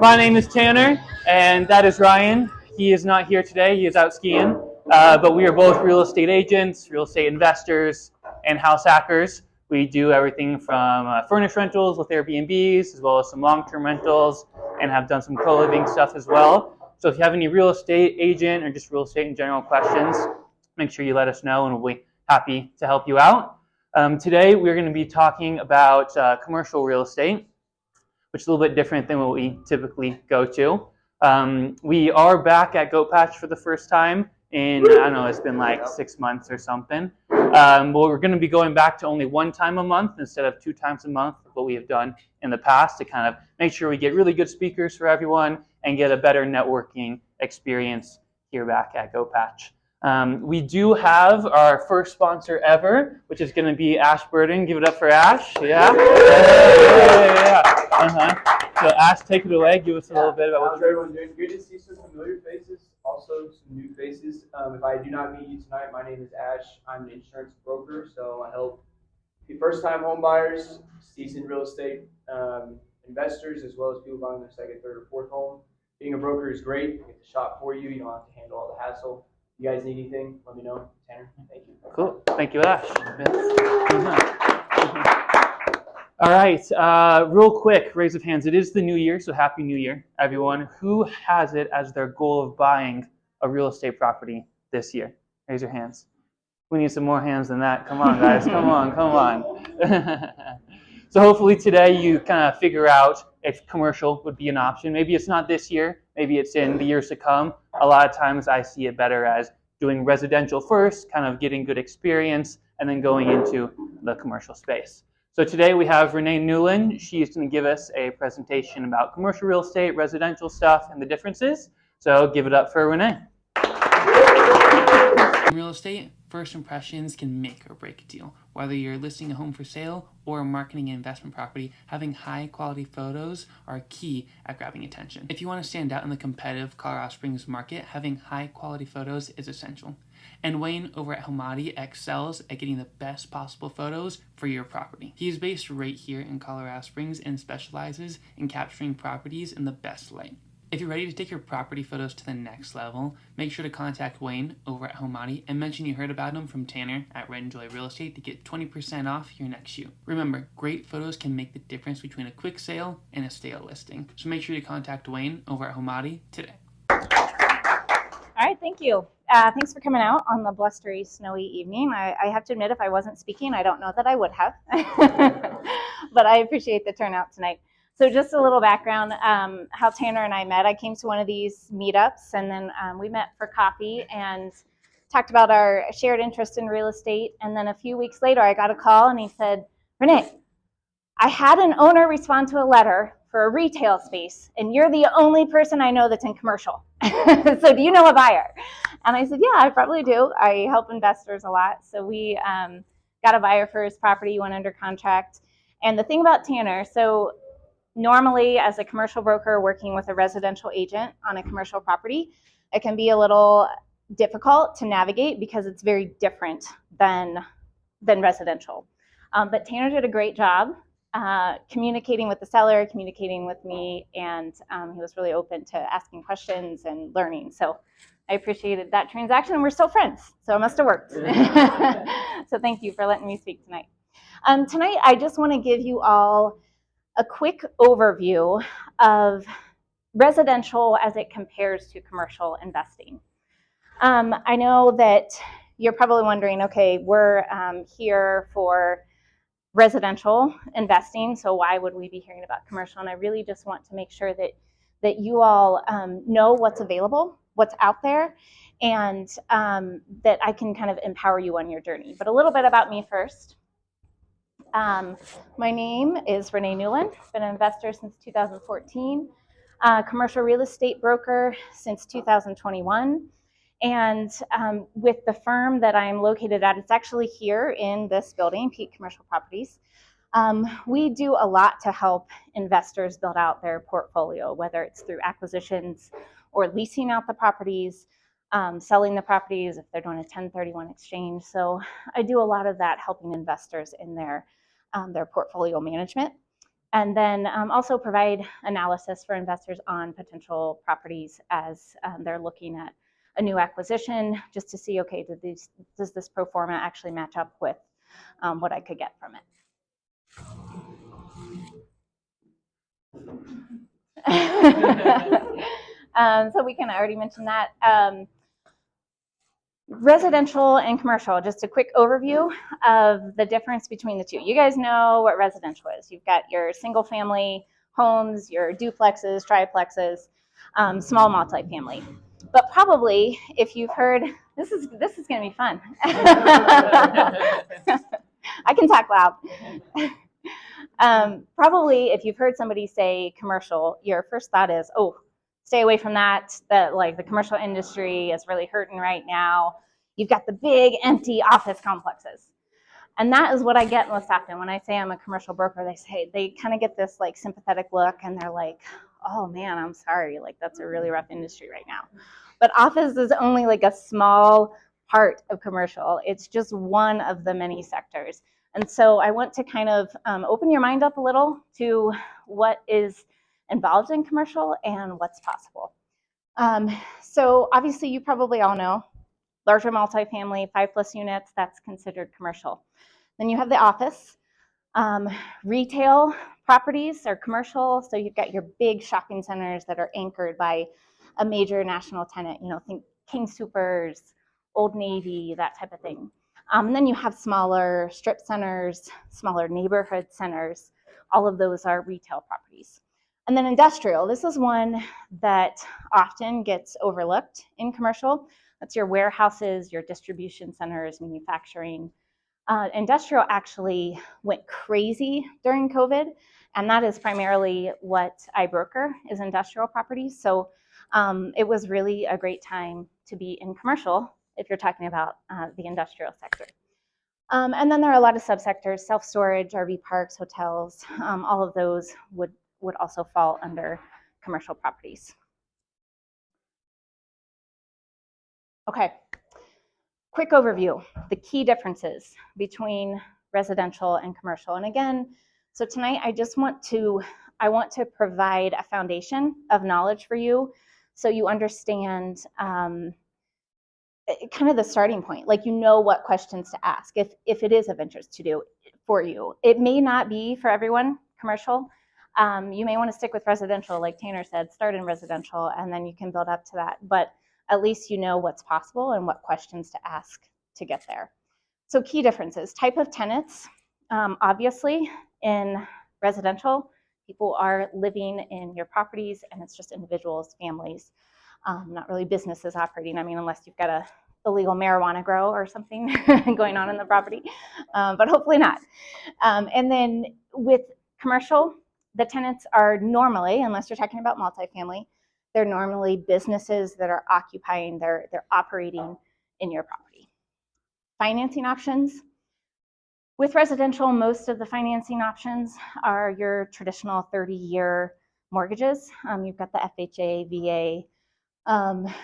My name is Tanner, and that is Ryan. He is not here today. He is out skiing. But we are both real estate agents, real estate investors, and house hackers. We do everything from furnished rentals with Airbnbs, as well as some long-term rentals, and have done some co-living stuff as well. So if you have any real estate agent or just real estate in general questions, make sure you let us know, and we'll be happy to help you out. Today, we're going to be talking about commercial real estate, which is a little bit different than what we typically go to. We are back at Goat Patch for the first time in, I don't know, it's been like 6 months or something. But we're going to be going back to only one time a month instead of 2 times a month, what we have done in the past, to kind of make sure we get really good speakers for everyone and get a better networking experience here back at Goat Patch. We do have our first sponsor ever, which is going to be Ashburton. Give it up for Ash. Yeah. So Ash, take it away. Give us a little bit about what everyone doing. Good to see some familiar faces, also some new faces. If I do not meet you tonight, my name is Ash. I'm an insurance broker, so I help the first-time home buyers, seasoned real estate investors, as well as people buying their second, third, or fourth home. Being a broker is great. You get the shop for you. You don't have to handle all the hassle. If you guys need anything, let me know. Tanner, thank you. Cool. Thank you, Ash. All right. Real quick, raise of hands. It is the new year, so Happy New Year, everyone. Who has it as their goal of buying a real estate property this year? Raise your hands. We need some more hands than that. Come on, guys. Come on. So hopefully today you kind of figure out if commercial would be an option. Maybe it's not this year. Maybe it's in the years to come. A lot of times I see it better as doing residential first, kind of getting good experience, and then going into the commercial space. So today we have Renee Newland. She's going to give us a presentation about commercial real estate, residential stuff, and the differences. So give it up for Renee. In real estate, first impressions can make or break a deal. Whether you're listing a home for sale or marketing an investment property, having high quality photos are key at grabbing attention. If you want to stand out in the competitive Colorado Springs market, having high quality photos is essential. And Wayne over at Homadi excels at getting the best possible photos for your property. He is based right here in Colorado Springs and specializes in capturing properties in the best light. If you're ready to take your property photos to the next level, make sure to contact Wayne over at Homadi and mention you heard about him from Tanner at Red and Joy Real Estate to get 20% off your next shoot. Remember, great photos can make the difference between a quick sale and a stale listing. So make sure to contact Wayne over at Homadi today. All right, thank you. Thanks for coming out on the blustery, snowy evening. I have to admit, if I wasn't speaking, I don't know that I would have. But I appreciate the turnout tonight. So just a little background, how Tanner and I met. I came to one of these meetups, and then we met for coffee and talked about our shared interest in real estate. And then a few weeks later, I got a call, and he said, Renee, I had an owner respond to a letter for a retail space, and you're the only person I know that's in commercial. So do you know a buyer? And I said, yeah, I probably do. I help investors a lot. So we got a buyer for his property, went under contract. And the thing about Tanner, so normally as a commercial broker working with a residential agent on a commercial property, it can be a little difficult to navigate because it's very different than residential. But Tanner did a great job communicating with the seller, communicating with me, and he was really open to asking questions and learning. So I appreciated that transaction, and we're still friends, so it must have worked. So thank you for letting me speak tonight. Tonight, I just want to give you all a quick overview of residential as it compares to commercial investing. I know that you're probably wondering, okay, we're here for residential investing, so why would we be hearing about commercial? And I really just want to make sure that you all know what's available, what's out there, and that I can kind of empower you on your journey. But a little bit about me first. My name is Renee Newland. I've been an investor since 2014, commercial real estate broker since 2021. And with the firm that I'm located at, it's actually here in this building, Peak Commercial Properties. We do a lot to help investors build out their portfolio, whether it's through acquisitions or leasing out the properties, selling the properties if they're doing a 1031 exchange. So I do a lot of that, helping investors in their portfolio management. And then also provide analysis for investors on potential properties as they're looking at a new acquisition, just to see, okay, does this pro forma actually match up with what I could get from it. So we can already mention that. Residential and commercial, just a quick overview of the difference between the two. You guys know what residential is. You've got your single family homes, your duplexes, triplexes, small multifamily. But probably if you've heard, this is going to be fun. I can talk loud. Probably if you've heard somebody say commercial, your first thought is, oh, stay away from that. That like the commercial industry is really hurting right now. You've got the big empty office complexes. And that is what I get most often when I say I'm a commercial broker. They kind of get this like sympathetic look and they're like, oh man, I'm sorry. Like that's a really rough industry right now. But office is only like a small part of commercial. It's just one of the many sectors. And so I want to kind of open your mind up a little to what is involved in commercial and what's possible. So obviously you probably all know larger multifamily, 5+ units, that's considered commercial. Then you have the office. Retail properties are commercial, so you've got your big shopping centers that are anchored by a major national tenant, think King Soopers, Old Navy, that type of thing. And then you have smaller strip centers, smaller neighborhood centers. All of those are retail properties. And then industrial, this is one that often gets overlooked in commercial. That's your warehouses, your distribution centers, manufacturing. Industrial actually went crazy during COVID, and that is primarily what I broker is industrial properties. So it was really a great time to be in commercial if you're talking about the industrial sector. And then there are a lot of subsectors, self-storage, RV parks, hotels, all of those would also fall under commercial properties. Okay, quick overview, the key differences between residential and commercial. And again, so tonight I want to provide a foundation of knowledge for you so you understand kind of the starting point, like what questions to ask if it is of interest to do for you. It may not be for everyone commercial. You may want to stick with residential, like Tanner said, start in residential and then you can build up to that. But at least you know what's possible and what questions to ask to get there. So key differences, type of tenants. Obviously in residential, people are living in your properties and it's just individuals, families, not really businesses operating. I mean, unless you've got a illegal marijuana grow or something going on in the property, but hopefully not. And then with commercial, the tenants are normally, unless you're talking about multifamily, they're normally businesses that are occupying, they're operating in your property. Financing options. With residential, most of the financing options are your traditional 30-year mortgages. You've got the FHA, VA,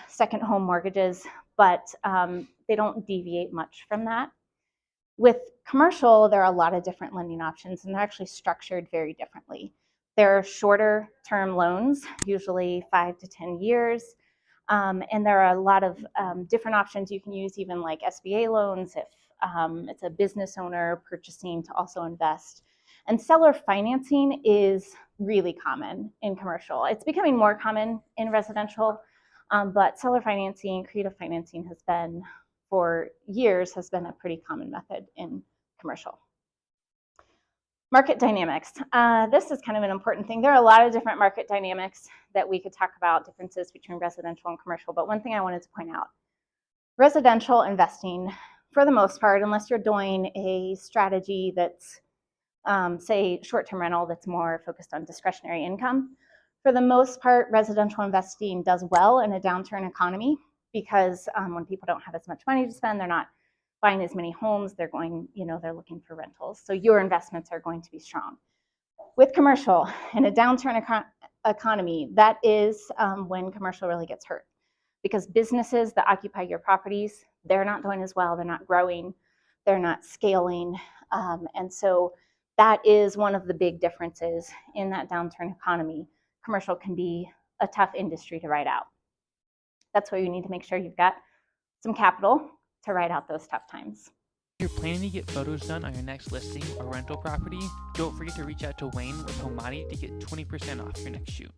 second home mortgages, but they don't deviate much from that. With commercial, there are a lot of different lending options, and they're actually structured very differently. There are shorter term loans, usually 5 to 10 years, and there are a lot of different options you can use, even like SBA loans if it's a business owner purchasing to also invest. And seller financing is really common in commercial. It's becoming more common in residential, but seller financing, creative financing has been, for years, has been a pretty common method in commercial. Market dynamics. This is kind of an important thing. There are a lot of different market dynamics that we could talk about, differences between residential and commercial, but one thing I wanted to point out, residential investing, for the most part, unless you're doing a strategy that's, say, short-term rental that's more focused on discretionary income, for the most part, residential investing does well in a downturn economy because when people don't have as much money to spend, they're not buying as many homes, they're going, they're looking for rentals. So your investments are going to be strong. With commercial, in a downturn economy, that is when commercial really gets hurt because businesses that occupy your properties, they're not doing as well, they're not growing, they're not scaling. And so that is one of the big differences in that downturn economy. Commercial can be a tough industry to ride out. That's why you need to make sure you've got some capital to ride out those tough times. If you're planning to get photos done on your next listing or rental property, don't forget to reach out to Wayne with Homati to get 20% off your next shoot.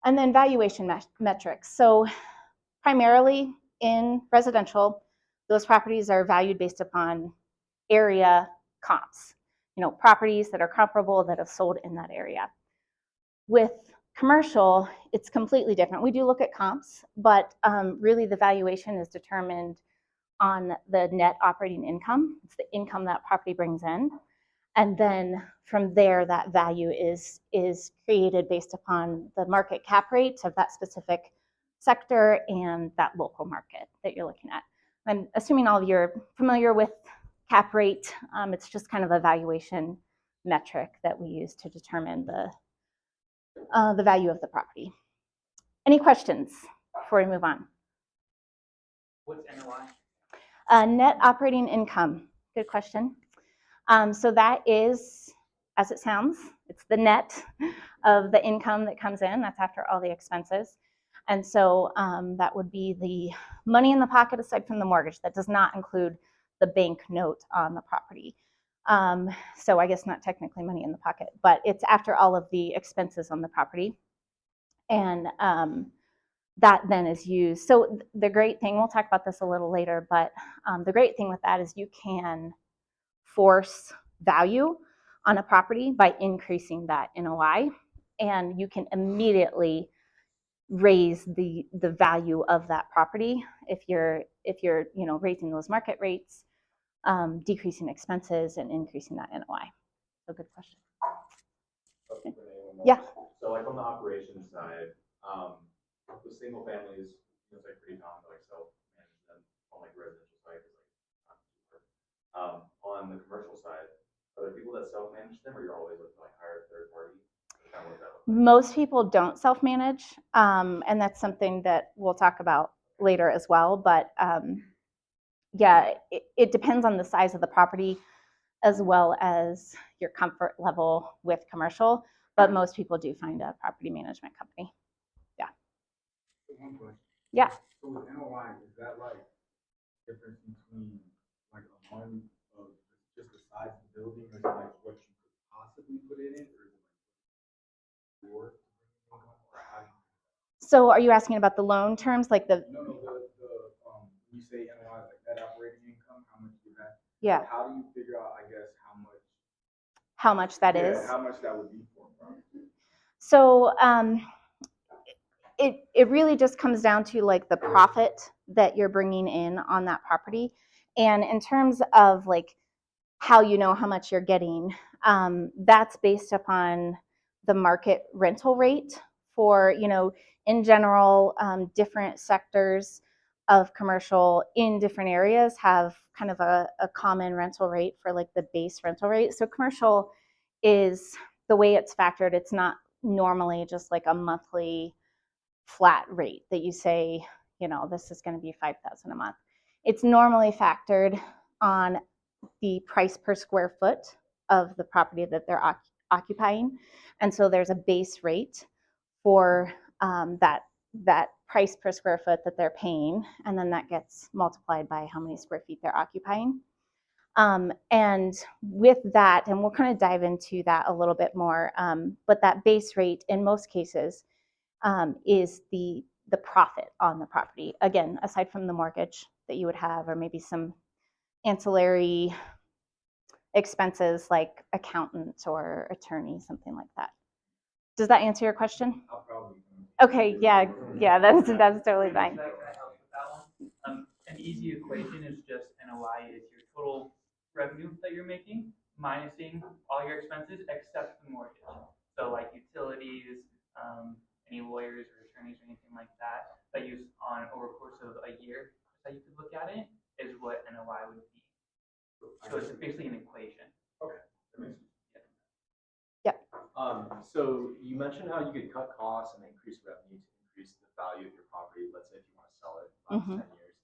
And then valuation metrics. So primarily in residential, those properties are valued based upon area comps, properties that are comparable that have sold in that area. With commercial, it's completely different. We do look at comps, but really the valuation is determined on the net operating income. It's the income that property brings in. And then from there, that value is created based upon the market cap rate of that specific sector and that local market that you're looking at. I'm assuming all of you are familiar with cap rate. It's just kind of a valuation metric that we use to determine the value of the property. Any questions before we move on? What's NOI? Net operating income. Good question. So that is, as it sounds, it's the net of the income that comes in. That's after all the expenses. And so that would be the money in the pocket aside from the mortgage. That does not include the bank note on the property. So I guess not technically money in the pocket, but it's after all of the expenses on the property. And that then is used. So the great thing, we'll talk about this a little later, but the great thing with that is you can force value on a property by increasing that NOI, and you can immediately raise the value of that property if you're raising those market rates, decreasing expenses, and increasing that NOI. So good question. Okay. Yeah. So like on the operations side, with single families, it's like pretty common to like self-manage them on like the residential side, because like not too hard. On the commercial side, are there people that self-manage them, or you're always looking to like hire a third party? Kind of what that looks like? Most people don't self-manage, and that's something that we'll talk about later as well. But yeah, it depends on the size of the property as well as your comfort level with commercial. But most people do find a property management company. Yeah. One question. Yeah. So with NOI, is that like difference between like a month of just the size of the building, or is it like what you could possibly put in it, or is it like or how do you? So are you asking about the loan terms, like the? No, when you say NOI, like net operating income, how much you have? Yeah. How do you figure out, I guess, How much that is? how much that would be for? So it really just comes down to like the profit that you're bringing in on that property, and in terms of like how you know how much you're getting, that's based upon the market rental rate for in general, different sectors of commercial in different areas have kind of a common rental rate for like the base rental rate. So commercial is the way it's factored. It's not normally just like a monthly flat rate that you say, this is going to be $5,000 a month. It's normally factored on the price per square foot of the property that they're occupying. And so there's a base rate for that price per square foot that they're paying, and then that gets multiplied by how many square feet they're occupying. And with that, and we'll kind of dive into that a little bit more, but that base rate in most cases is the profit on the property. Again, aside from the mortgage that you would have, or maybe some ancillary expenses like accountant or attorney, something like that. Does that answer your question? I'll probably. Okay, yeah, that's totally fine. An easy equation is just NOI is your total revenue that you're making minusing all your expenses except the mortgage. So like utilities, any lawyers or attorneys or anything like that you on over the course of a year that you could look at it is what NOI would be. So it's basically an equation. Okay, that makes sense. Yep. So you mentioned how you could cut costs and increase revenue to increase the value of your property. Let's say if you want to sell it in 5 to 10 years,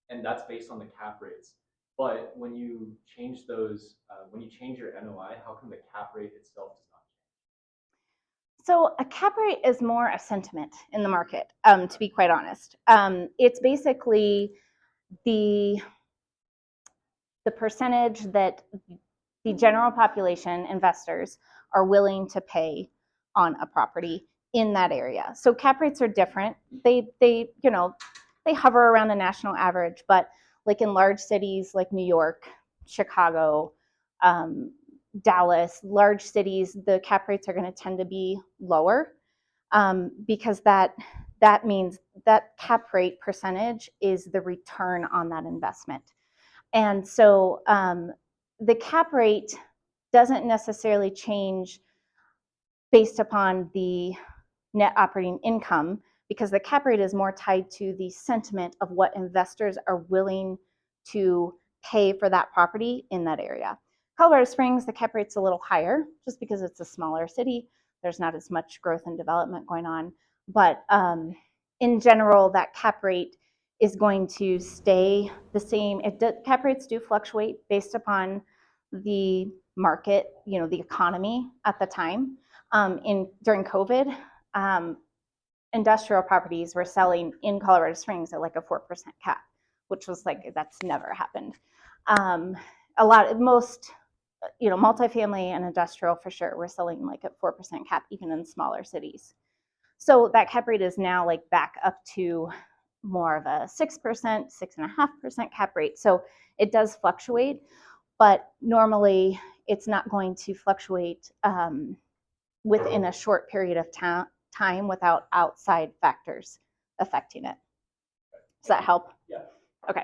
and that's based on the cap rates. But when you change those, when you change your NOI, how come the cap rate itself does not change? So a cap rate is more a sentiment in the market, to be quite honest. It's basically the percentage that the general population investors are willing to pay on a property in that area. So cap rates are different. They hover around the national average, but like in large cities like New York, Chicago, Dallas, large cities, the cap rates are going to tend to be lower, because that means that cap rate percentage is the return on that investment. And so the cap rate doesn't necessarily change based upon the net operating income, because the cap rate is more tied to the sentiment of what investors are willing to pay for that property in that area. Colorado Springs, the cap rate's a little higher just because it's a smaller city. There's not as much growth and development going on. But in general, that cap rate is going to stay the same. Cap rates do fluctuate based upon the market, the economy at the time. During COVID, industrial properties were selling in Colorado Springs at like a 4% cap, which was like, that's never happened. Most multifamily and industrial for sure were selling like at 4% cap, even in smaller cities. So that cap rate is now like back up to more of a 6%, 6.5% cap rate. So it does fluctuate, but normally it's not going to fluctuate within a short period of time without outside factors affecting it. Does that help? Yeah. Okay.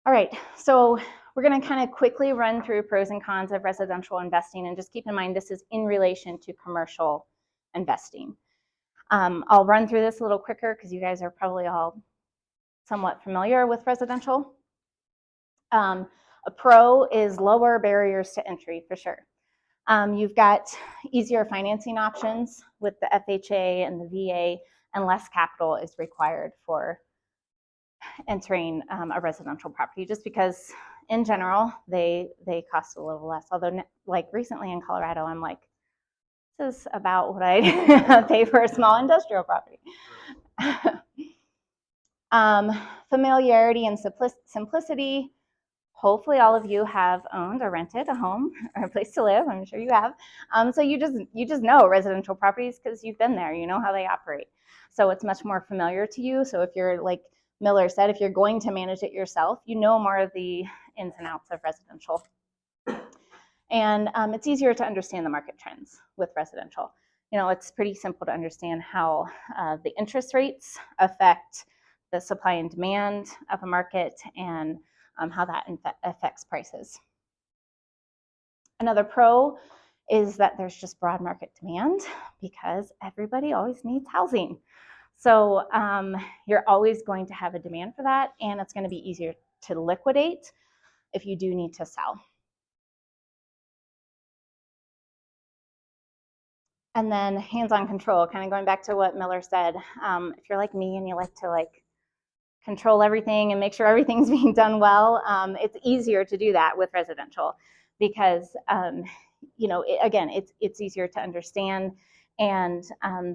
All right, so we're going to kind of quickly run through pros and cons of residential investing, and just keep in mind this is in relation to commercial investing. I'll run through this a little quicker because you guys are probably all somewhat familiar with residential. A pro is lower barriers to entry for sure. You've got easier financing options with the FHA and the VA, and less capital is required for entering a residential property, just because in general they cost a little less. Although like recently in Colorado, I'm like, this is about what I pay for a small industrial property. Familiarity and simplicity. Hopefully all of you have owned or rented a home or a place to live. I'm sure you have. So you just know residential properties because you've been there. You know how they operate. So it's much more familiar to you. So if you're, like Miller said, if you're going to manage it yourself, you know more of the ins and outs of residential. And it's easier to understand the market trends with residential. It's pretty simple to understand how the interest rates affect the supply and demand of a market, and how that affects prices. Another pro is that there's just broad market demand, because everybody always needs housing. So you're always going to have a demand for that, and it's going to be easier to liquidate if you do need to sell. And then hands-on control, kind of going back to what Miller said. If you're like me and you like to control everything and make sure everything's being done well, it's easier to do that with residential, because again, it's easier to understand, and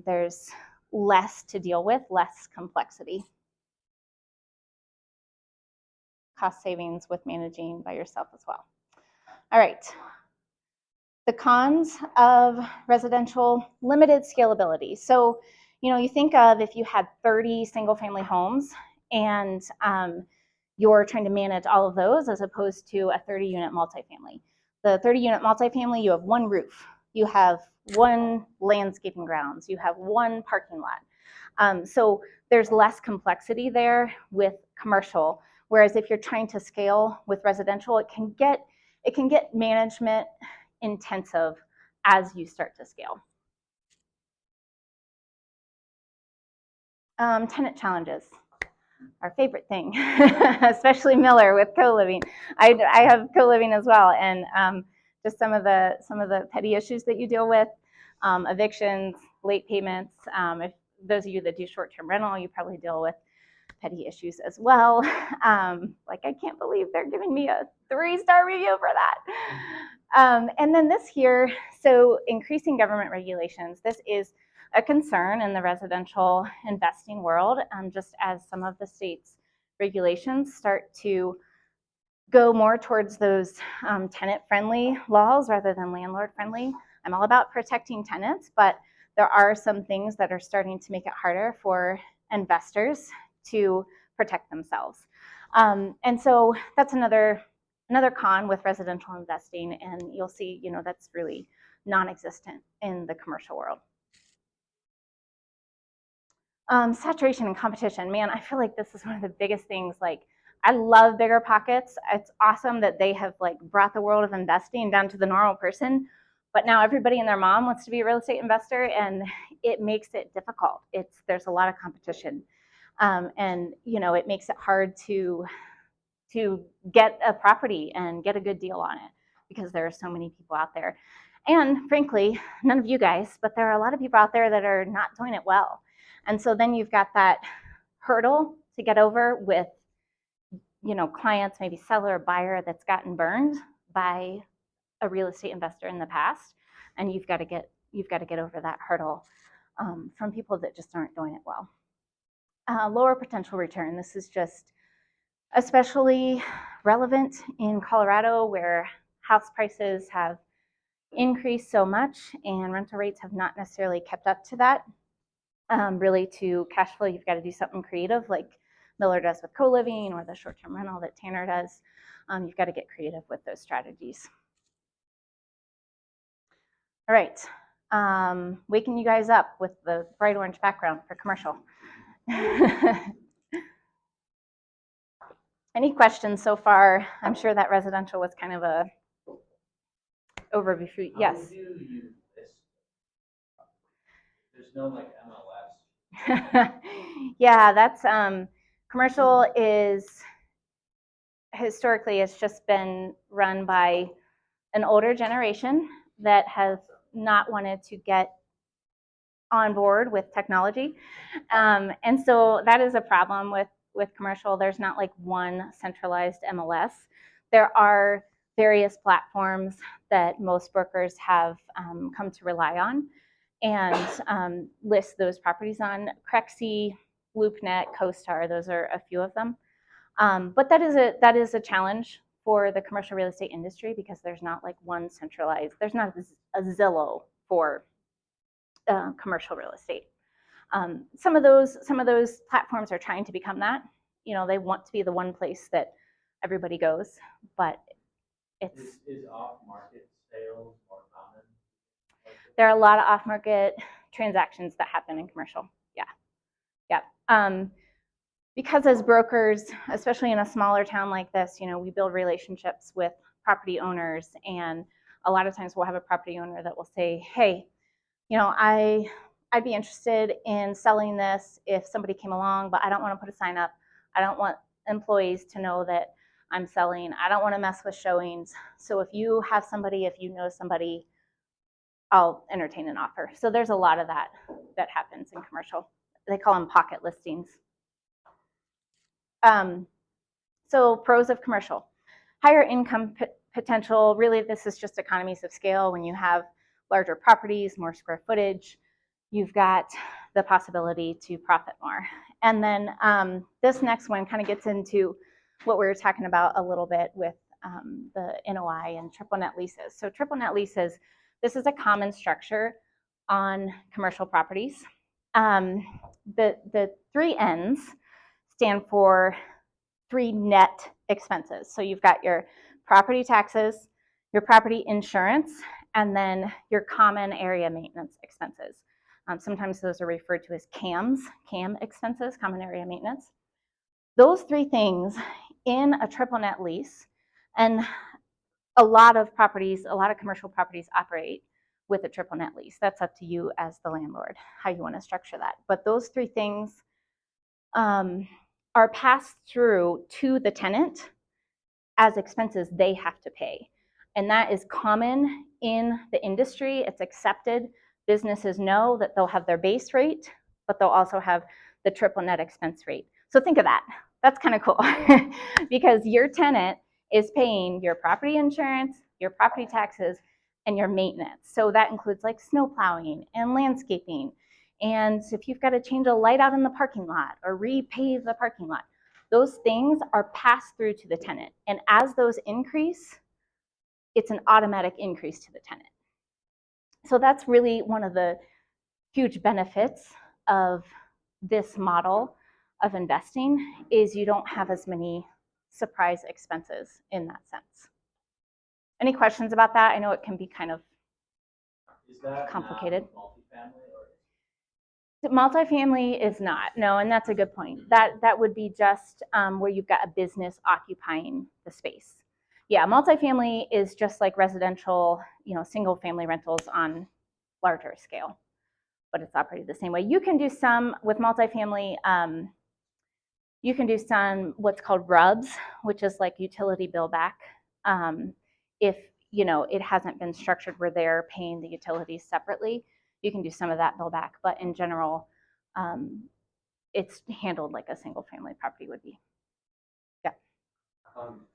there's less to deal with, less complexity. Cost savings with managing by yourself as well. All right. The cons of residential: limited scalability. So, you think of if you had 30 single-family homes, and you're trying to manage all of those as opposed to a 30-unit multifamily. The 30-unit multifamily, you have one roof, you have one landscaping grounds, you have one parking lot. So there's less complexity there with commercial. Whereas if you're trying to scale with residential, it can get management intensive as you start to scale. Tenant challenges, our favorite thing, especially Miller with co-living. I have co-living as well, and just some of the petty issues that you deal with, evictions, late payments. If those of you that do short-term rental, you probably deal with petty issues as well. Like, I can't believe they're giving me a 3-star review for that. And then this here, so increasing government regulations. This is a concern in the residential investing world, just as some of the state's regulations start to go more towards those tenant-friendly laws rather than landlord-friendly. I'm all about protecting tenants, but there are some things that are starting to make it harder for investors to protect themselves. And so that's another con with residential investing, and you'll see, that's really non-existent in the commercial world. Saturation and competition, man, I feel like this is one of the biggest things. Like, I love Bigger Pockets. It's awesome that they have like brought the world of investing down to the normal person, but now everybody and their mom wants to be a real estate investor, and it makes it difficult. There's a lot of competition, and it makes it hard to get a property and get a good deal on it because there are so many people out there. And frankly, none of you guys, but there are a lot of people out there that are not doing it well. And so then you've got that hurdle to get over with, clients, maybe seller or buyer that's gotten burned by a real estate investor in the past, and you've got to get over that hurdle from people that just aren't doing it well. Lower potential return. This is just especially relevant in Colorado, where house prices have increased so much and rental rates have not necessarily kept up to that. Really, to cash flow, you've got to do something creative like Miller does with co-living, or the short-term rental that Tanner does. You've got to get creative with those strategies. All right, waking you guys up with the bright orange background for commercial. Any questions so far? I'm sure that residential was kind of a overview. Yes. How do you list? There's no like MLS. Yeah, that's commercial is historically, it's just been run by an older generation that has not wanted to get on board with technology, and so that is a problem with commercial. There's not like one centralized MLS. There are various platforms that most brokers have come to rely on and list those properties on. Crexi, LoopNet, CoStar, those are a few of them. But that is a challenge for the commercial real estate industry because there's not like one centralized, there's not a Zillow for commercial real estate. Some of those platforms are trying to become that. They want to be the one place that everybody goes, but it's Is off-market sales more common? there are a lot of off-market transactions that happen in commercial. Yeah. Because as brokers, especially in a smaller town like this, we build relationships with property owners, and a lot of times we'll have a property owner that will say, hey, I'd be interested in selling this if somebody came along, but I don't want to put a sign up. I don't want employees to know that I'm selling. I don't want to mess with showings. So if you have somebody, if you know somebody, I'll entertain an offer. So there's a lot of that happens in commercial. They call them pocket listings. So pros of commercial. Higher income potential. Really, this is just economies of scale. When you have larger properties, more square footage, you've got the possibility to profit more. And then this next one kind of gets into what we were talking about a little bit with the NOI and triple net leases. So triple net leases, this is a common structure on commercial properties. The 3 N's stand for 3 net expenses. So you've got your property taxes, your property insurance, and then your common area maintenance expenses. Sometimes those are referred to as CAM expenses, common area maintenance. Those 3 things in a triple net lease, and a lot of commercial properties operate with a triple net lease. That's up to you as the landlord, how you want to structure that. But those 3 things are passed through to the tenant as expenses they have to pay. And that is common in the industry. It's accepted. Businesses know that they'll have their base rate, but they'll also have the triple net expense rate. So think of that. That's kind of cool because your tenant is paying your property insurance, your property taxes, and your maintenance. So that includes like snow plowing and landscaping. And if you've got to change a light out in the parking lot or repave the parking lot, those things are passed through to the tenant. And as those increase, it's an automatic increase to the tenant. So that's really one of the huge benefits of this model of investing is you don't have as many surprise expenses in that sense. Any questions about that? I know it can be kind of complicated. Multifamily is not, no, and that's a good point. That would be just where you've got a business occupying the space. Yeah, multifamily is just like residential, single family rentals on larger scale, but it's operated the same way. You can do some with multifamily. You can do some what's called RUBS, which is like utility bill back. If it hasn't been structured where they're paying the utilities separately, you can do some of that bill back. But in general, it's handled like a single family property would be. Yeah.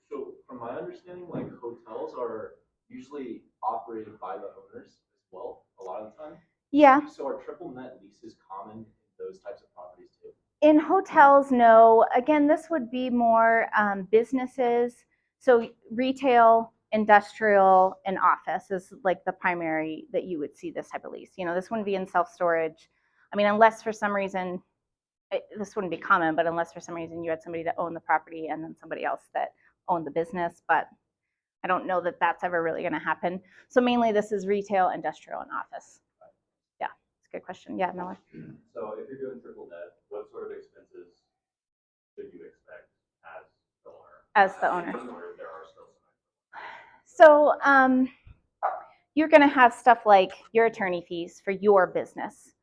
So from my understanding, like hotels are usually operated by the owners as well, a lot of the time. Yeah. So are triple net leases common in those types of properties too? In hotels, no. Again, this would be more businesses. So retail, industrial, and office is like the primary that you would see this type of lease. This wouldn't be in self-storage. I mean, unless for some reason, this wouldn't be common, but unless for some reason you had somebody that owned the property and then somebody else that owned the business. But I don't know that that's ever really going to happen. So mainly this is retail, industrial, and office. Yeah, it's a good question. Yeah, Miller. So if you're doing triple net, what sort of expenses should you expect as the owner? As the owner. Or there are still some. So you're going to have stuff like your attorney fees for your business,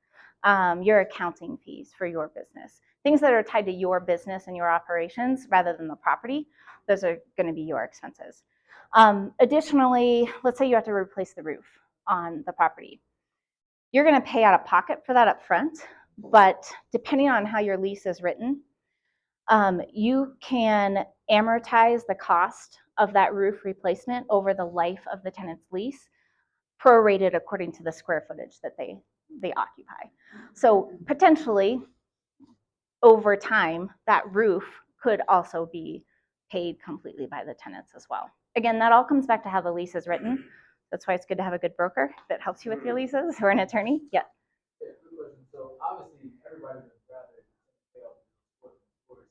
your accounting fees for your business, things that are tied to your business and your operations rather than the property. Those are going to be your expenses. Additionally, let's say you have to replace the roof on the property. You're going to pay out of pocket for that up front, but depending on how your lease is written, you can amortize the cost of that roof replacement over the life of the tenant's lease, prorated according to the square footage that they occupy. So potentially, over time, that roof could also be paid completely by the tenants as well. Again, that all comes back to how the lease is written. That's why it's good to have a good broker that helps you with your leases or an attorney. Yeah. Yeah, good question. So obviously, everybody would rather pay off the course.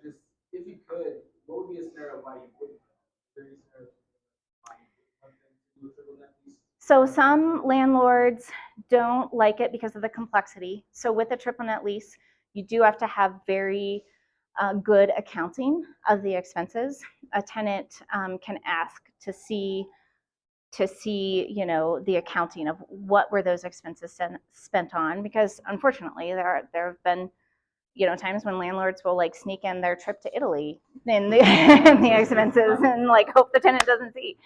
Just if you could, what would be a scenario why you wouldn't? So some landlords don't like it because of the complexity. So with a triple net lease, you do have to have very good accounting of the expenses. A tenant can ask to see the accounting of what were those expenses spent on, because unfortunately there have been times when landlords will like sneak in their trip to Italy in the expenses and like hope the tenant doesn't see.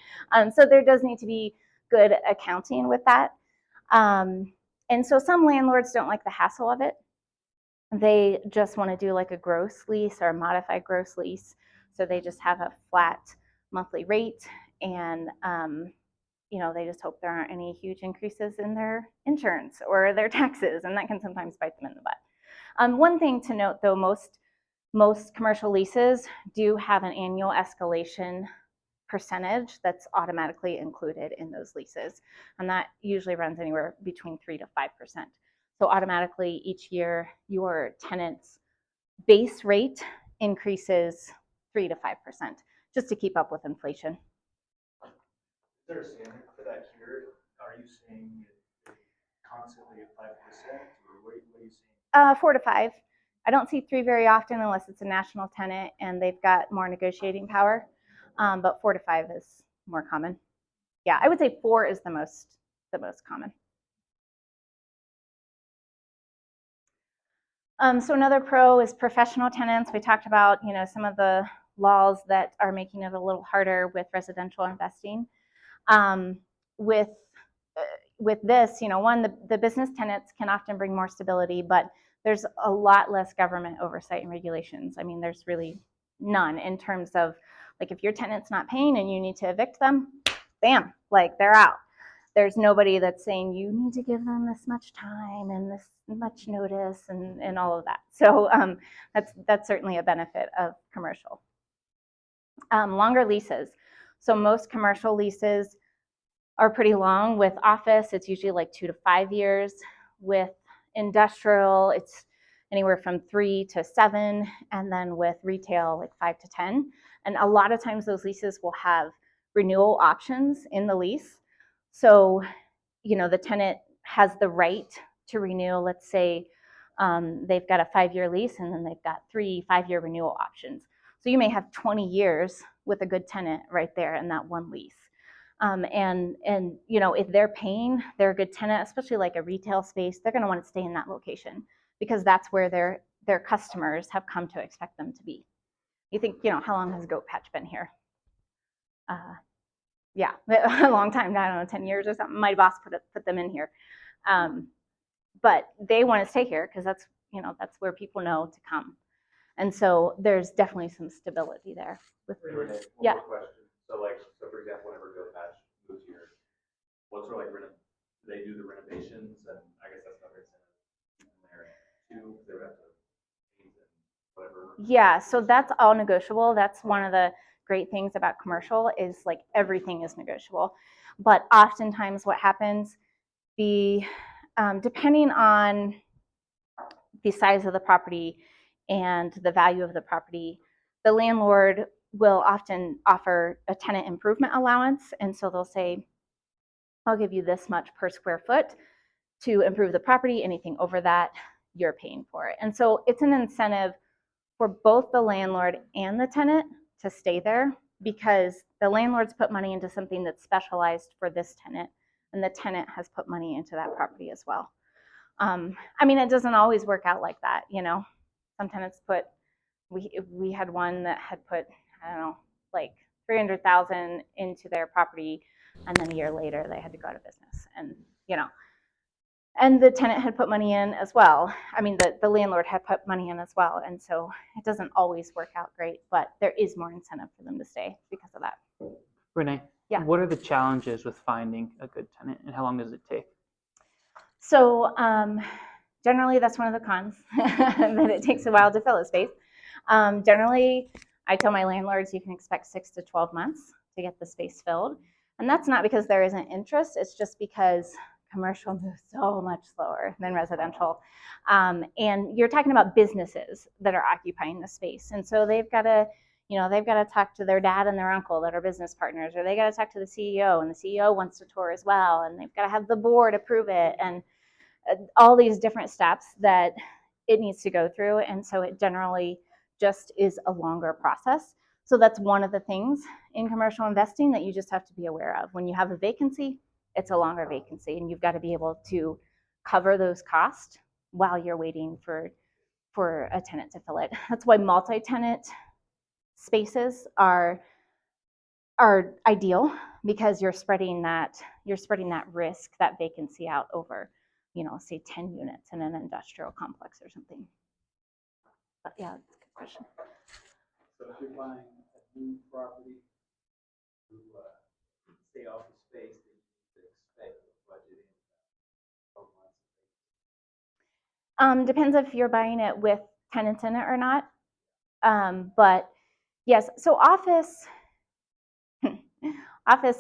So there does need to be good accounting with that. And so some landlords don't like the hassle of it. They just want to do like a gross lease or a modified gross lease. So they just have a flat monthly rate, and they just hope there aren't any huge increases in their insurance or their taxes, and that can sometimes bite them in the butt. One thing to note, though, most commercial leases do have an annual escalation percentage that's automatically included in those leases, and that usually runs anywhere between 3 to 5%. So automatically each year your tenant's base rate increases 3 to 5% just to keep up with inflation. Is there a standard for that here? Are you saying it constantly at 5%, or what are you saying? 4 to 5. I don't see 3 very often unless it's a national tenant and they've got more negotiating power. But 4 to 5 is more common. Yeah, I would say 4 is the most common. So another pro is professional tenants. We talked about some of the laws that are making it a little harder with residential investing. With this, the business tenants can often bring more stability, but there's a lot less government oversight and regulations. I mean, there's really none in terms of, like, if your tenant's not paying and you need to evict them, bam, like, they're out. There's nobody that's saying you need to give them this much time and this much notice and all of that. So that's certainly a benefit of commercial. Longer leases. So most commercial leases are pretty long. With office, it's usually like 2 to 5 years. With industrial, it's anywhere from 3 to 7, and then with retail, like 5 to 10. And a lot of times those leases will have renewal options in the lease. So, the tenant has the right to renew. Let's say they've got a 5-year lease and then they've got 3 5-year renewal options. So you may have 20 years with a good tenant right there in that one lease. And if they're paying, they're a good tenant, especially like a retail space, they're going to want to stay in that location because that's where their customers have come to expect them to be. You think, how long has Goat Patch been here? Yeah, a long time. I don't know, 10 years or something. My boss put them in here, but they want to stay here because that's where people know to come, and so there's definitely some stability there. Renee, Yeah. One more question. So for example, whenever Go Patch moves here, what sort of do they do the renovations, and I guess that's another incentive there too, because they would have to paint and whatever. Yeah, so that's all negotiable. That's one of the great things about commercial is like everything is negotiable. But oftentimes what happens, depending on the size of the property and the value of the property, the landlord will often offer a tenant improvement allowance. And so they'll say, I'll give you this much per square foot to improve the property. Anything over that, you're paying for it. And so it's an incentive for both the landlord and the tenant to stay there because the landlord's put money into something that's specialized for this tenant, and the tenant has put money into that property as well. It doesn't always work out like that, Some tenants we had one that had put, I don't know, like $300,000 into their property, and then a year later they had to go out of business, and the tenant had put money in as well. The landlord had put money in as well. And so it doesn't always work out great, but there is more incentive for them to stay because of that. Renee, Yeah. What are the challenges with finding a good tenant, and how long does it take? So generally, that's one of the cons, that it takes a while to fill a space. Generally, I tell my landlords you can expect 6 to 12 months to get the space filled. And that's not because there isn't interest. It's just because commercial moves so much slower than residential. And you're talking about businesses that are occupying the space. And so they've got to talk to their dad and their uncle that are business partners, or they got to talk to the CEO, and the CEO wants to tour as well. And they've got to have the board approve it, and all these different steps that it needs to go through. And so it generally just is a longer process. So that's one of the things in commercial investing that you just have to be aware of. When you have a vacancy, it's a longer vacancy, and you've got to be able to cover those costs while you're waiting for a tenant to fill it. That's why multi-tenant spaces are ideal, because you're spreading that risk, that vacancy out over, say 10 units in an industrial complex or something. But yeah, that's a good question. So if you're buying a new property to stay off the space, then you need to expect a budget in 12 months. Depends if you're buying it with tenants in it or not. But yes, so office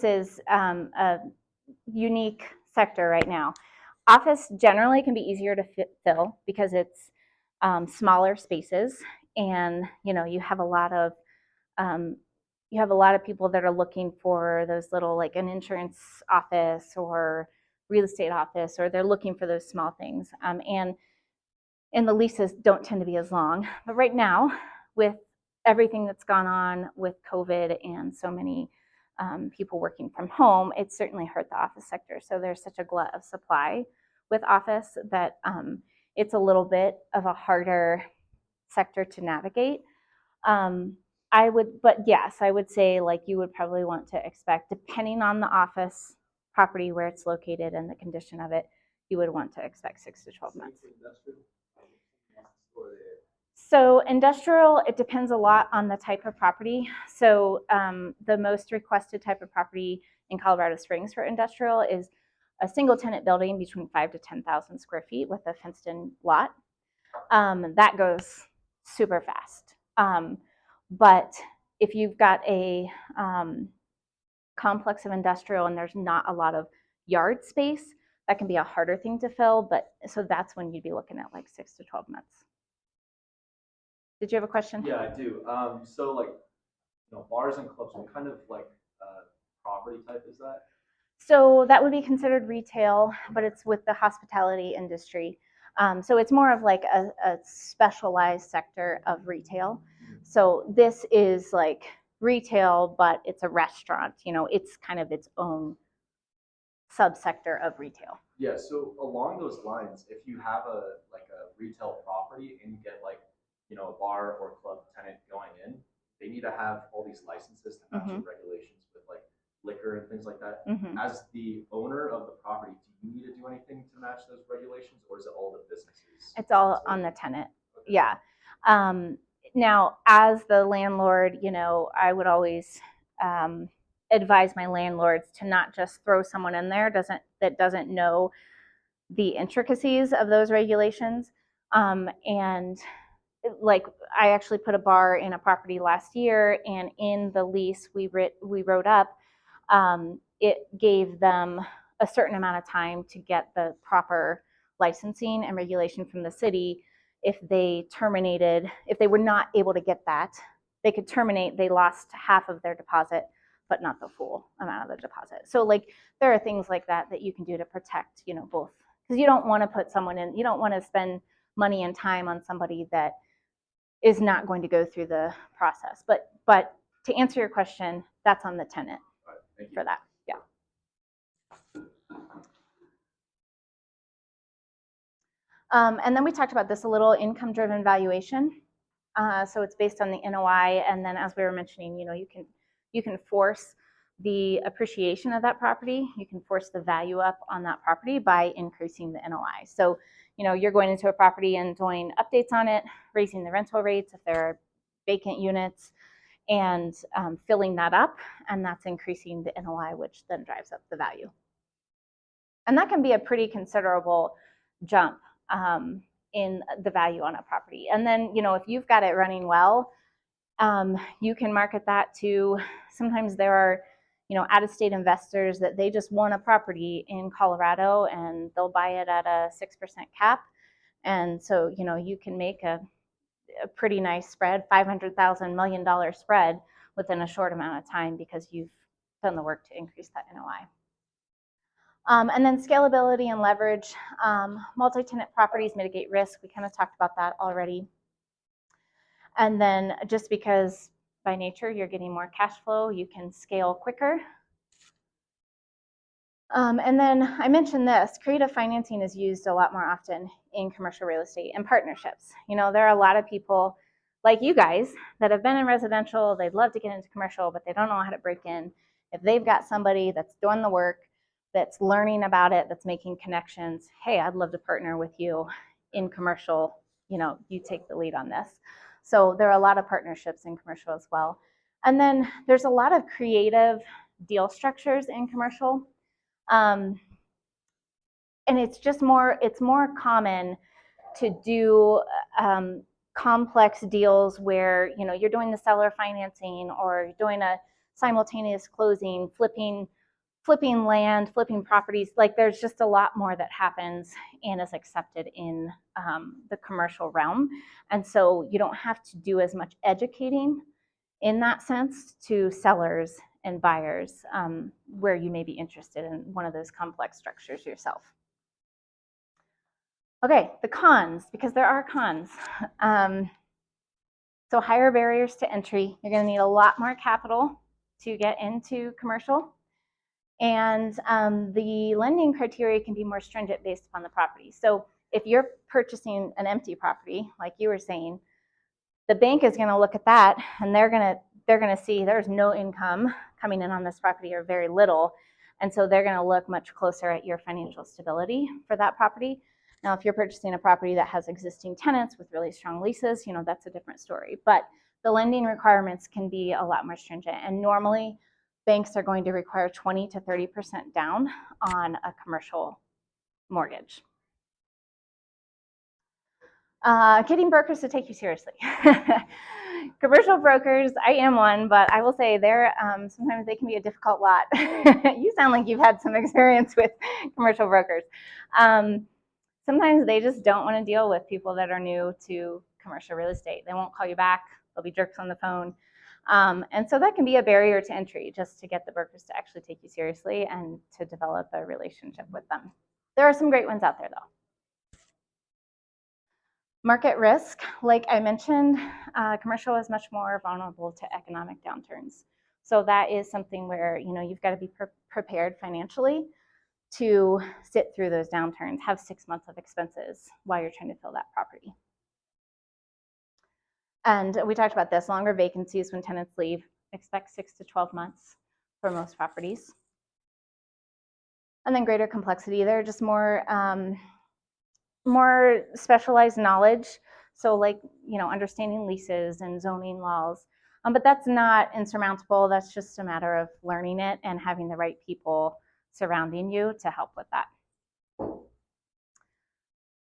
is a unique sector right now. Office generally can be easier to fill because it's smaller spaces, and you have a lot of people that are looking for those little, like an insurance office or real estate office, or they're looking for those small things. And the leases don't tend to be as long. But right now, with everything that's gone on with COVID and so many people working from home, it's certainly hurt the office sector. So there's such a glut of supply with office that it's a little bit of a harder sector to navigate. But yes, I would say, like, you would probably want to expect, depending on the office property, where it's located and the condition of it, you would want to expect 6 to 12 months. before they? So industrial, it depends a lot on the type of property. So the most requested type of property in Colorado Springs for industrial is a single tenant building between 5 to 10,000 square feet with a fenced in lot. That goes super fast. But if you've got a complex of industrial and there's not a lot of yard space, that can be a harder thing to fill. But so that's when you'd be looking at like 6 to 12 months. Did you have a question? Yeah, I do. So like, bars and clubs, what kind of like property type is that? So that would be considered retail, but it's with the hospitality industry. So it's more of like a specialized sector of retail. So this is like retail, but it's a restaurant. It's kind of its own subsector of retail. Yeah, so along those lines, if you have a retail property and you get like, a bar or club tenant going in, they need to have all these licenses to match the regulations with like liquor and things like that. As the owner of the property, do you need to do anything to match those regulations, or is it all the businesses? It's all on the tenant. Okay. Yeah. Now, as the landlord, I would always advise my landlords to not just throw someone in there that doesn't know the intricacies of those regulations. And like I actually put a bar in a property last year, and in the lease we wrote up, it gave them a certain amount of time to get the proper licensing and regulation from the city. If they were not able to get that, they could terminate. They lost half of their deposit, but not the full amount of the deposit. So like there are things like that you can do to protect, both, because you don't want to put someone in, you don't want to spend money and time on somebody that is not going to go through the process. But to answer your question, that's on the tenant for that. Yeah. And then we talked about this a little, income-driven valuation. So it's based on the NOI, and then as we were mentioning, you can force the appreciation of that property. You can force the value up on that property by increasing the NOI. So, you're going into a property and doing updates on it, raising the rental rates if there are vacant units, and filling that up, and that's increasing the NOI, which then drives up the value. And that can be a pretty considerable jump in the value on a property. And then, if you've got it running well, you can market that to, sometimes there are, out-of-state investors that they just want a property in Colorado and they'll buy it at a 6% cap. And so, you can make a pretty nice spread, $500,000 $1 million spread within a short amount of time because you've done the work to increase that NOI. And then scalability and leverage. Multi-tenant properties mitigate risk. We kind of talked about that already. And then just because by nature you're getting more cash flow, you can scale quicker. And then I mentioned this, creative financing is used a lot more often in commercial real estate and partnerships. There are a lot of people like you guys that have been in residential, they'd love to get into commercial, but they don't know how to break in. If they've got somebody that's doing the work, that's learning about it, that's making connections, hey, I'd love to partner with you in commercial, you take the lead on this. So there are a lot of partnerships in commercial as well. And then there's a lot of creative deal structures in commercial. And it's more common to do complex deals where, you're doing the seller financing or you're doing a simultaneous closing, flipping land, flipping properties. Like there's just a lot more that happens and is accepted in the commercial realm. And so you don't have to do as much educating in that sense to sellers and buyers where you may be interested in one of those complex structures yourself. Okay, the cons, because there are cons. So higher barriers to entry. You're going to need a lot more capital to get into commercial. And the lending criteria can be more stringent based upon the property. So if you're purchasing an empty property, like you were saying, the bank is going to look at that and they're going to see there's no income coming in on this property or very little. And so they're going to look much closer at your financial stability for that property. Now, if you're purchasing a property that has existing tenants with really strong leases, that's a different story. But the lending requirements can be a lot more stringent. And normally, banks are going to require 20 to 30% down on a commercial mortgage. Getting brokers to take you seriously. Commercial brokers, I am one, but I will say sometimes they can be a difficult lot. You sound like you've had some experience with commercial brokers. Sometimes they just don't want to deal with people that are new to commercial real estate. They won't call you back. They'll be jerks on the phone. And so that can be a barrier to entry, just to get the brokers to actually take you seriously and to develop a relationship with them. There are some great ones out there, though. Market risk, like I mentioned, commercial is much more vulnerable to economic downturns. So that is something where you've got to be prepared financially to sit through those downturns, have 6 months of expenses while you're trying to fill that property. And we talked about this, longer vacancies when tenants leave. Expect 6 to 12 months for most properties. And then greater complexity, there are just more specialized knowledge. So like, understanding leases and zoning laws. But that's not insurmountable. That's just a matter of learning it and having the right people surrounding you to help with that. All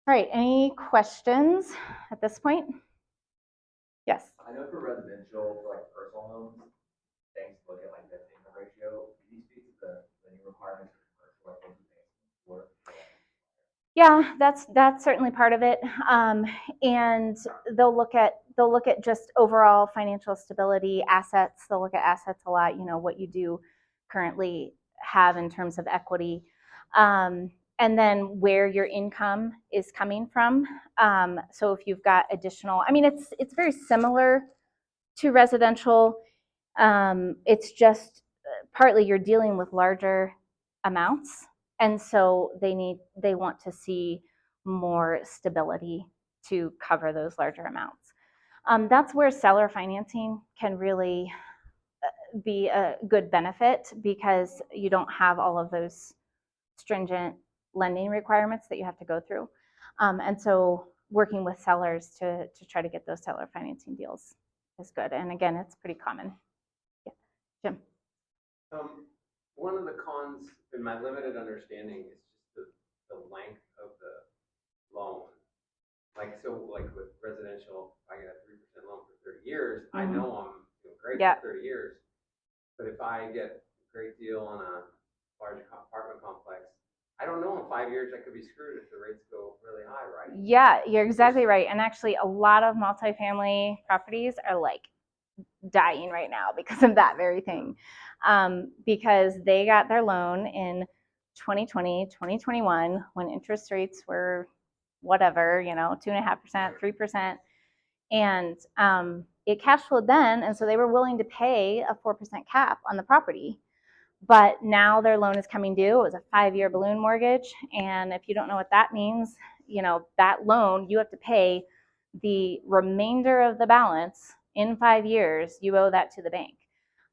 right, any questions at this point? Yes. I know for residential, for like personal homes, banks look at like debt to income ratio. Can you speak to the new requirements for commercial, like what do banks for? Yeah, that's certainly part of it, and they'll look at just overall financial stability, assets. They'll look at assets a lot. What you do currently have in terms of equity, and then where your income is coming from. So if you've got additional, it's very similar to residential. It's just partly you're dealing with larger amounts. And so they want to see more stability to cover those larger amounts. That's where seller financing can really be a good benefit, because you don't have all of those stringent lending requirements that you have to go through. And so working with sellers to try to get those seller financing deals is good. And again, it's pretty common. Yeah. Jim? One of the cons, in my limited understanding, is just the length of the loan. Like with residential, I get a 3% loan for 30 years. I know I'm doing great for 30 years. But if I get a great deal on a large apartment complex, I don't know, in 5 years I could be screwed if the rates go really high, right? Yeah, you're exactly right. And actually, a lot of multifamily properties are like dying right now because of that very thing. Because they got their loan in 2020, 2021, when interest rates were whatever, 2.5%, 3%. And it cash flowed then. And so they were willing to pay a 4% cap on the property. But now their loan is coming due. It was a 5-year balloon mortgage. And if you don't know what that means, that loan, you have to pay the remainder of the balance in 5 years. You owe that to the bank.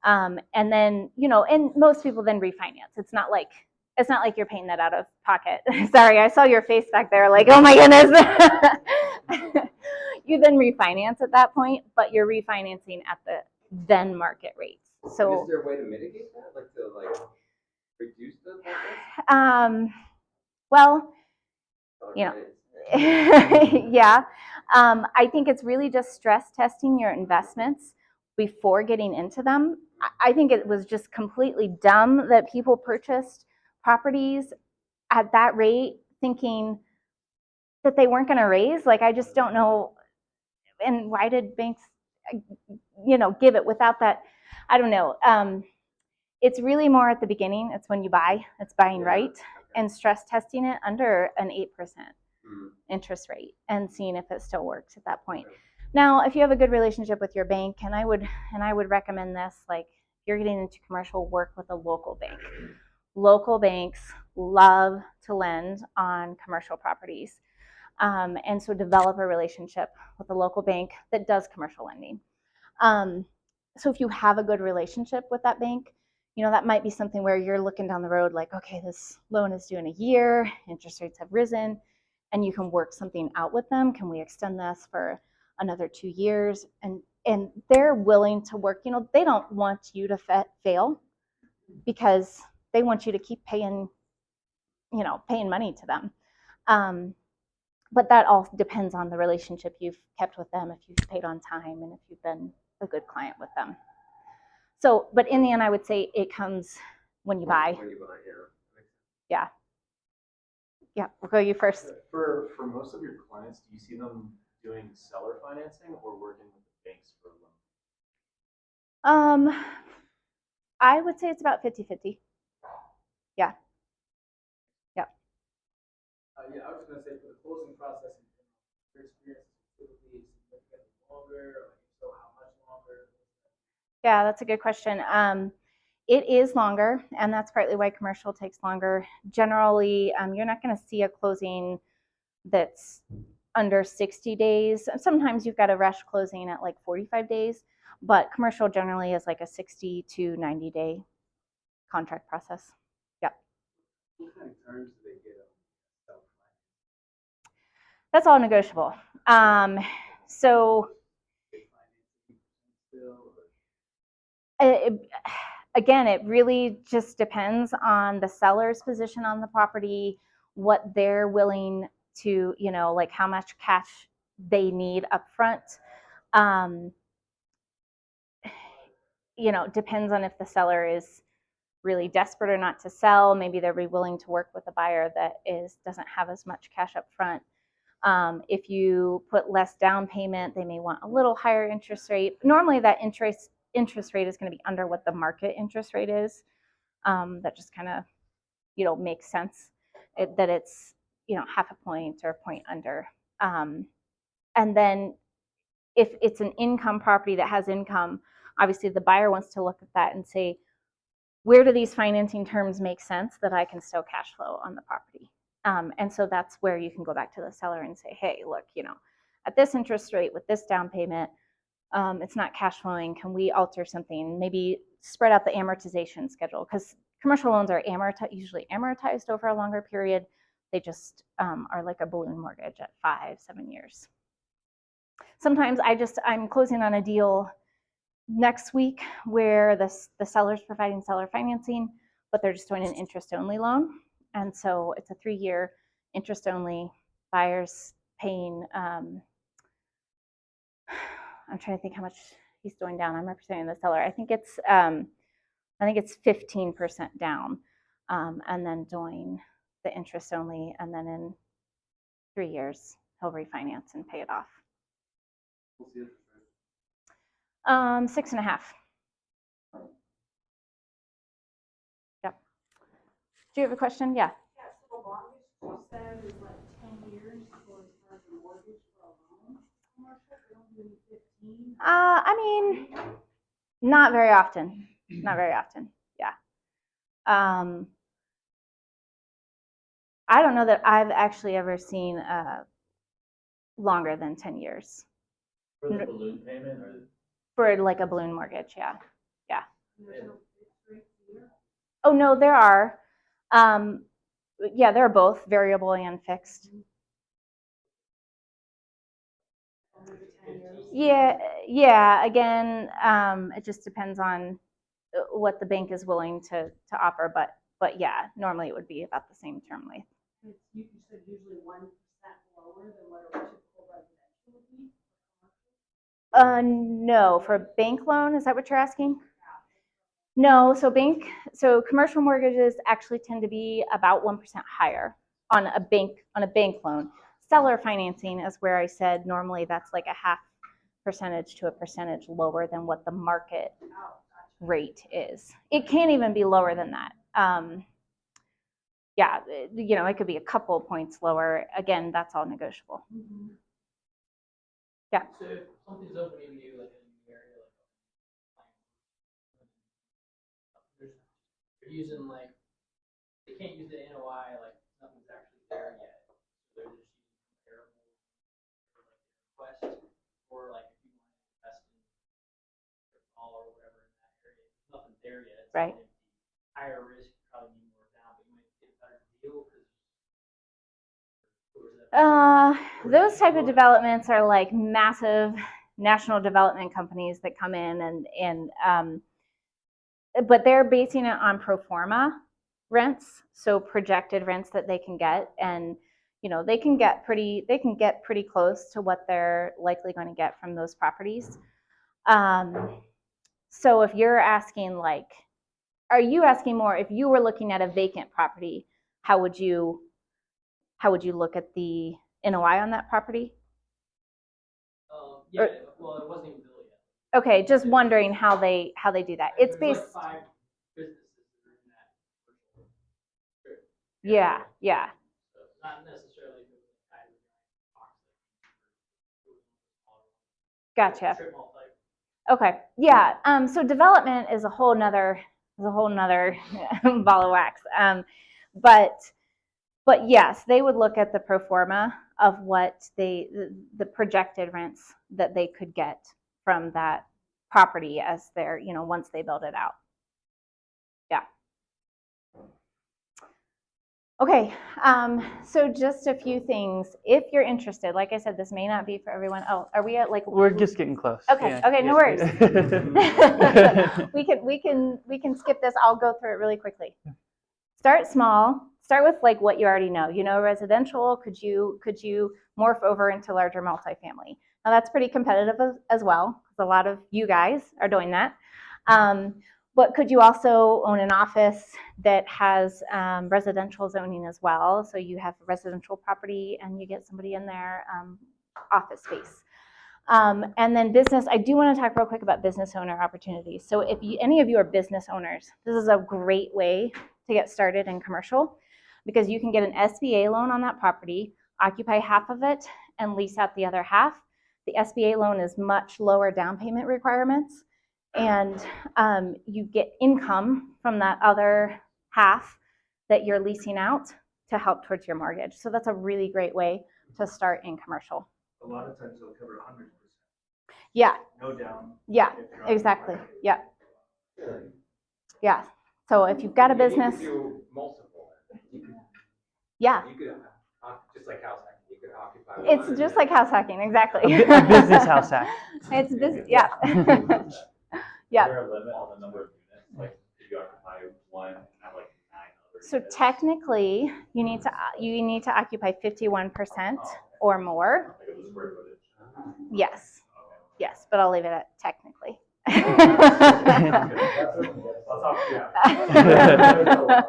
And then, and most people then refinance. It's not like you're paying that out of pocket. Sorry, I saw your face back there like, oh my goodness. You then refinance at that point, but you're refinancing at the then market rates. So is there a way to mitigate that? Like to reduce the risk? Well, yeah. I think it's really just stress testing your investments before getting into them. I think it was just completely dumb that people purchased properties at that rate thinking that they weren't going to raise. Like, I just don't know. And why did banks, give it without that? I don't know. It's really more at the beginning. It's when you buy. It's buying right and stress testing it under an 8% interest rate and seeing if it still works at that point. Now, if you have a good relationship with your bank, and I would recommend this, like if you're getting into commercial, work with a local bank. Local banks love to lend on commercial properties. And so develop a relationship with a local bank that does commercial lending. So if you have a good relationship with that bank, that might be something where you're looking down the road like, okay, this loan is due in a year, interest rates have risen, and you can work something out with them. Can we extend this for another 2 years? And they're willing to work. You know, they don't want you to fail because they want you to keep paying, you know, paying money to them. But that all depends on the relationship you've kept with them, if you've paid on time, and if you've been a good client with them. So, but in the end, I would say it comes when you buy. When you buy, Yeah. Yeah, we'll go you first. For most of your clients, do you see them doing seller financing or working with the banks for a loan? I would say it's about 50-50. Yeah. Yeah. Yeah, I was gonna say for the closing process, your experience is typically significantly longer, like so how much longer? Yeah, that's a good question. It is longer, and that's partly why commercial takes longer. Generally, you're not going to see a closing that's under 60 days. Sometimes you've got a rush closing at like 45 days, but commercial generally is like a 60 to 90 day contract process. Yep. What kind of terms do they get on self-finance? That's all negotiable. So again, it really just depends on the seller's position on the property, what they're willing to, you know, like how much cash they need up front. You know, depends on if the seller is really desperate or not to sell. Maybe they'll be willing to work with a buyer that doesn't have as much cash up front. If you put less down payment, they may want a little higher interest rate. Normally that interest rate is going to be under what the market interest rate is. That just kind of, you know, makes sense that it's, you know, half a point or a point under. And then if it's an income property that has income, obviously the buyer wants to look at that and say, where do these financing terms make sense that I can still cash flow on the property? And so that's where you can go back to the seller and say, hey, look, you know, at this interest rate with this down payment, it's not cash flowing. Can we alter something? Maybe spread out the amortization schedule, because commercial loans are usually amortized over a longer period. They just are like a balloon mortgage at 5-7 years. Sometimes I'm closing on a deal next week where the seller's providing seller financing, but they're just doing an interest-only loan. And so it's a 3-year interest-only, buyer's paying, I'm trying to think how much he's doing down. I'm representing the seller. I think it's 15% down, and then doing the interest-only, and then in 3 years, he'll refinance and pay it off. What's the interest rate? 6.5. Yep. Do you have a question? Yeah. Yeah, so the longest you said is like 10 years for the mortgage for a loan. Commercial, they don't do 15. I mean, not very often. Not very often. Yeah. I don't know that I've actually ever seen longer than 10 years. For the balloon payment or? For like a balloon mortgage, yeah. Yeah. There's no fixed rate here. Oh, no, there are. Yeah, they're both variable and fixed. Over the 10 years. Yeah. Again, it just depends on what the bank is willing to offer, but yeah, normally it would be about the same term length. You said usually 1% lower than what a typical residential would be. No, for a bank loan, is that what you're asking? No, so commercial mortgages actually tend to be about 1% higher on a bank loan. Seller financing is where I said normally that's like a 0.5% to 1% lower than what the market rate is. It can't even be lower than that. Yeah, you know, it could be a couple points lower. Again, that's all negotiable. Mm-hmm. Yeah. So if something's opening new, like in a new area, like they're using like, they can't use the NOI, like nothing's actually there yet. So they're just using comparable for like request, or like if you want to invest in all or whatever in that area, nothing there yet. It's right. Higher risk, probably need more down, but you might get a better deal because Those type of developments are like massive national development companies that come in but they're basing it on pro forma rents, so projected rents that they can get, and they can get pretty close to what they're likely going to get from those properties. So if you're asking, like, are you asking more if you were looking at a vacant property, how would you look at the NOI on that property? Yeah, well, it wasn't even built yet. Okay, just wondering how they do that. It's There's based. like 5 businesses that are in that commercial strip. Yeah. So not necessarily if it was a kind of box like Gotcha. strip mall type. Okay. Yeah. So development is a whole nother ball of wax. But yes, they would look at the pro forma of what the projected rents that they could get from that property as they're, once they build it out. Yeah. Okay, so just a few things. If you're interested, like I said, this may not be for everyone. Oh, are we at like? We're just getting close. Okay. Yeah. Okay. No worries. we can skip this. I'll go through it really quickly. Start small. Start with like what you already know. Residential. Could you morph over into larger multifamily? Now that's pretty competitive as well, because a lot of you guys are doing that. But could you also own an office that has residential zoning as well? So you have a residential property and you get somebody in there, office space. And then business, I do want to talk real quick about business owner opportunities. So if any of you are business owners, this is a great way to get started in commercial, because you can get an SBA loan on that property, occupy half of it, and lease out the other half. The SBA loan is much lower down payment requirements, and you get income from that other half that you're leasing out to help towards your mortgage. So that's a really great way to start in commercial. A lot of times they'll cover 100%. Yeah. No down. Yeah, exactly. Yeah. Yeah. So if you've got a business. You could do multiple. Yeah. You could, just like house hacking, you could occupy. It's just like house hacking, exactly. A business house hack. It's business, yeah. Yeah. Is there a limit on the number of units? Like, if you occupy one and have like 9 other So units? technically, you need to occupy 51% or more. Like of the square footage? Yes. Yes, but I'll leave it at technically.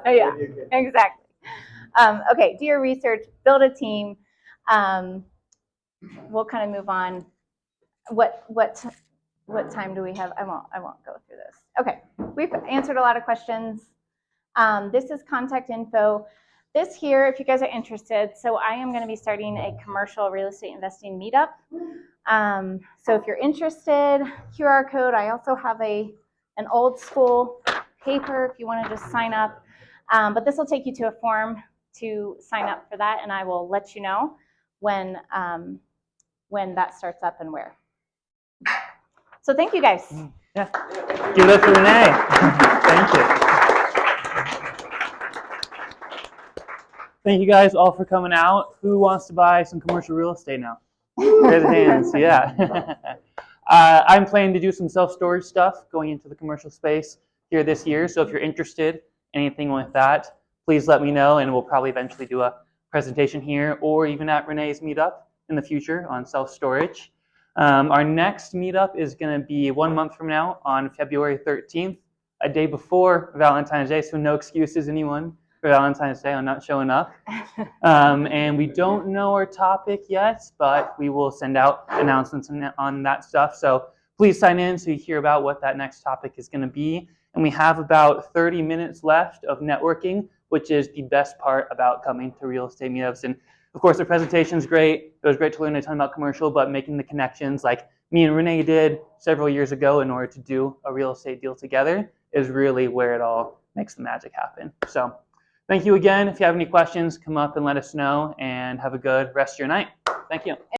Yeah, exactly. Okay, do your research, build a team. We'll kind of move on. What time do we have? I won't go through this. Okay, we've answered a lot of questions. This is contact info. This here, if you guys are interested, so I am going to be starting a commercial real estate investing meetup. So if you're interested, QR code. I also have an old school paper if you want to just sign up. But this will take you to a form to sign up for that, and I will let you know when that starts up and where. So thank you guys. Yeah. Give it up for Renee. Thank you. Thank you guys all for coming out. Who wants to buy some commercial real estate now? Raise your hands. Yeah. I'm planning to do some self-storage stuff going into the commercial space here this year. So if you're interested in anything with that, please let me know, and we'll probably eventually do a presentation here or even at Renee's meetup in the future on self-storage. Our next meetup is going to be 1 month from now on February 13th, a day before Valentine's Day, so no excuses, anyone, for Valentine's Day on not showing up. And we don't know our topic yet, but we will send out announcements on that stuff. So please sign in so you hear about what that next topic is going to be. And we have about 30 minutes left of networking, which is the best part about coming to real estate meetups. And of course, the presentation's great. It was great to learn a ton about commercial, but making the connections like me and Renee did several years ago in order to do a real estate deal together is really where it all makes the magic happen. So thank you again. If you have any questions, come up and let us know, and have a good rest of your night. Thank you.